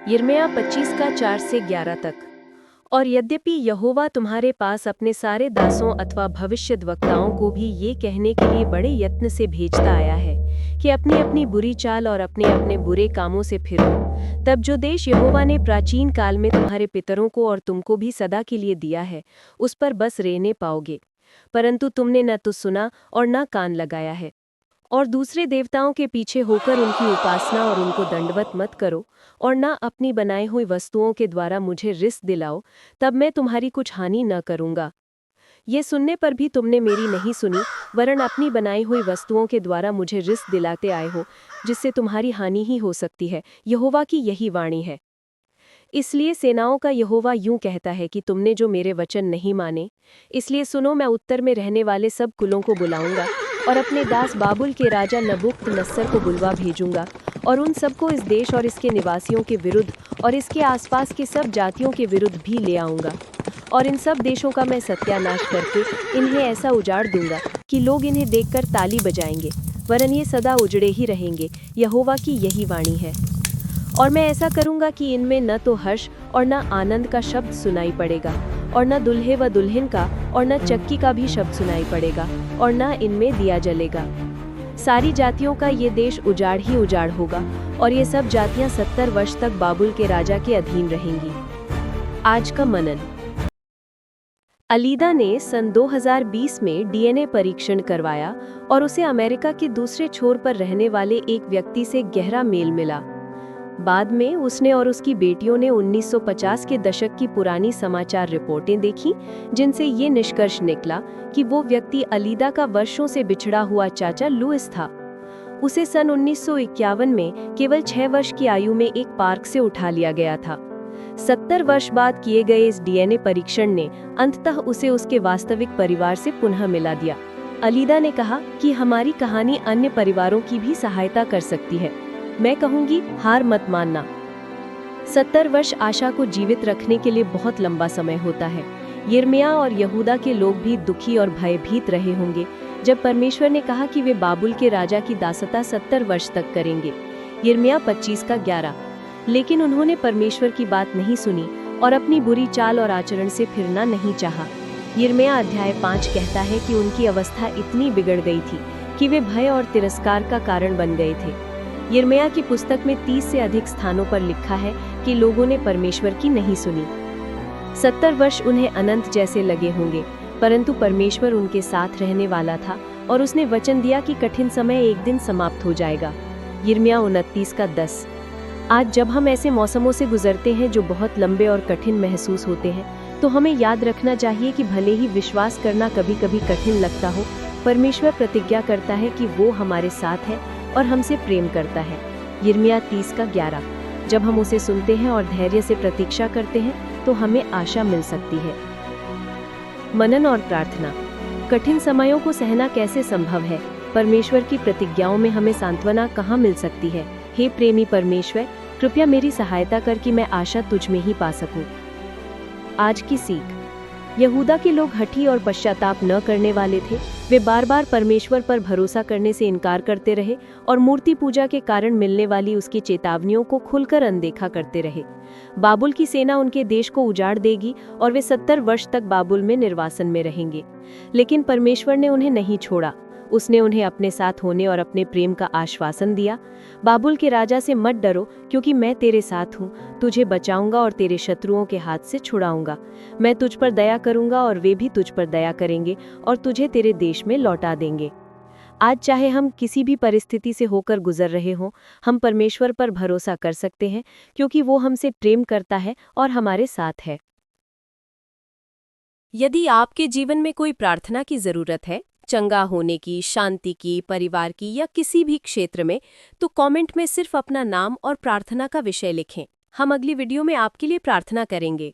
यिर्मयाह 25 का 4 से 11 तक। और यद्यपि यहोवा तुम्हारे पास अपने सारे दासों अथवा भविष्यद्वक्ताओं को भी ये कहने के लिए बड़े यत्न से भेजता आया है कि अपनी अपनी बुरी चाल और अपने अपने बुरे कामों से फिरो, तब जो देश यहोवा ने प्राचीन काल में तुम्हारे पितरों को और तुमको भी सदा के लिए दिया है, उस पर बस रहने पाओगे। परंतु तुमने न तो सुना और न कान लगाया है। और दूसरे देवताओं के पीछे होकर उनकी उपासना और उनको दंडवत मत करो, और न अपनी बनाई हुई वस्तुओं के द्वारा मुझे रिस दिलाओ, तब मैं तुम्हारी कुछ हानि न करूँगा। ये सुनने पर भी तुमने मेरी नहीं सुनी, वरन अपनी बनाई हुई वस्तुओं के द्वारा मुझे रिस दिलाते आए हो, जिससे तुम्हारी हानि ही हो सकती है। यहोवा की यही वाणी है। इसलिए सेनाओं का यहोवा यूं कहता है कि तुमने जो मेरे वचन नहीं माने, इसलिए सुनो, मैं उत्तर में रहने वाले सब कुलों को बुलाऊंगा और अपने दास बाबुल के राजा नबूकदनेस्सर को बुलवा भेजूंगा, और उन सबको इस देश और इसके निवासियों के विरुद्ध और इसके आसपास के सब जातियों के विरुद्ध भी ले आऊंगा। और इन सब देशों का मैं सत्यानाश करके इन्हें ऐसा उजाड़ दूंगा कि लोग इन्हें देखकर ताली बजाएंगे, वरन ये सदा उजड़े ही रहेंगे। यहोवा की यही वाणी है। और मैं ऐसा करूंगा कि इनमें न तो हर्ष और न आनंद का शब्द सुनाई पड़ेगा, और न दुल्हे व दुल्हन का और न चक्की का भी शब्द सुनाई पड़ेगा, और न इनमें दिया जलेगा। सारी जातियों का ये देश उजाड़ ही उजाड़ होगा, और ये सब जातियां 70 वर्ष तक बाबुल के राजा के अधीन रहेंगी। आज का मनन। अलीदा ने सन 2020 में डीएनए परीक्षण करवाया और उसे अमेरिका के दूसरे छोर पर रहने वाले एक व्यक्ति से गहरा मेल मिला। बाद में उसने और उसकी बेटियों ने 1950 के दशक की पुरानी समाचार रिपोर्टें देखीं, जिनसे ये निष्कर्ष निकला कि वो व्यक्ति अलीदा का वर्षों से बिछड़ा हुआ चाचा लुइस था। उसे सन 1951 में केवल 6 वर्ष की आयु में एक पार्क से उठा लिया गया था। 70 वर्ष बाद किए गए इस डीएनए परीक्षण ने अंततः उसे उसके वास्तविक परिवार से पुनः मिला दिया। अलीदा ने कहा कि हमारी कहानी अन्य परिवारों की भी सहायता कर सकती है। मैं कहूंगी, हार मत मानना। 70 वर्ष आशा को जीवित रखने के लिए बहुत लंबा समय होता है। यिर्मयाह और यहूदा के लोग भी दुखी और भयभीत रहे होंगे जब परमेश्वर ने कहा कि वे बाबुल के राजा की दासता 70 वर्ष तक करेंगे। यिर्मयाह 25 का 11। लेकिन उन्होंने परमेश्वर की बात नहीं सुनी और अपनी बुरी चाल और आचरण से फिरना नहीं चाहा। यिर्मयाह अध्याय 5 कहता है कि उनकी अवस्था इतनी बिगड़ गई थी कि वे भय और तिरस्कार का कारण बन गए थे। यिर्मयाह की पुस्तक में 30 से अधिक स्थानों पर लिखा है कि लोगों ने परमेश्वर की नहीं सुनी। 70 वर्ष उन्हें अनंत जैसे लगे होंगे, परंतु परमेश्वर उनके साथ रहने वाला था और उसने वचन दिया कि कठिन समय एक दिन समाप्त हो जाएगा। यिर्मयाह 29 का 10। आज जब हम ऐसे मौसमों से गुजरते हैं जो बहुत लंबे और कठिन महसूस होते हैं, तो हमें याद रखना चाहिए कि भले ही विश्वास करना कभी कभी कठिन लगता हो, परमेश्वर प्रतिज्ञा करता है कि वो हमारे साथ है और हमसे प्रेम करता है। यिर्मयाह 30 का 11। जब हम उसे सुनते हैं और धैर्य से प्रतीक्षा करते हैं, तो हमें आशा मिल सकती है। मनन और प्रार्थना। कठिन समयों को सहना कैसे संभव है? परमेश्वर की प्रतिज्ञाओं में हमें सांत्वना कहाँ मिल सकती है? हे प्रेमी परमेश्वर, कृपया मेरी सहायता कर कि मैं आशा तुझ में ही पा सकूं। आज की सीख। यहूदा के लोग हठी और पश्चाताप न करने वाले थे। वे बार बार परमेश्वर पर भरोसा करने से इनकार करते रहे और मूर्ति पूजा के कारण मिलने वाली उसकी चेतावनियों को खुलकर अनदेखा करते रहे। बाबुल की सेना उनके देश को उजाड़ देगी और वे 70 वर्ष तक बाबुल में निर्वासन में रहेंगे। लेकिन परमेश्वर ने उन्हें नहीं छोड़ा। उसने उन्हें अपने साथ होने और अपने प्रेम का आश्वासन दिया। बाबुल के राजा से मत डरो, क्योंकि मैं तेरे साथ हूँ। तुझे बचाऊंगा और तेरे शत्रुओं के हाथ से छुड़ाऊंगा। मैं तुझ पर दया करूंगा और वे भी तुझ पर दया करेंगे और तुझे तेरे देश में लौटा देंगे। आज चाहे हम किसी भी परिस्थिति से होकर गुजर रहे हों, हम परमेश्वर पर भरोसा कर सकते हैं, क्योंकि वो हमसे प्रेम करता है और हमारे साथ है। यदि आपके जीवन में कोई प्रार्थना की जरूरत है, चंगा होने की, शांति की, परिवार की या किसी भी क्षेत्र में, तो कमेंट में सिर्फ अपना नाम और प्रार्थना का विषय लिखें। हम अगली वीडियो में आपके लिए प्रार्थना करेंगे।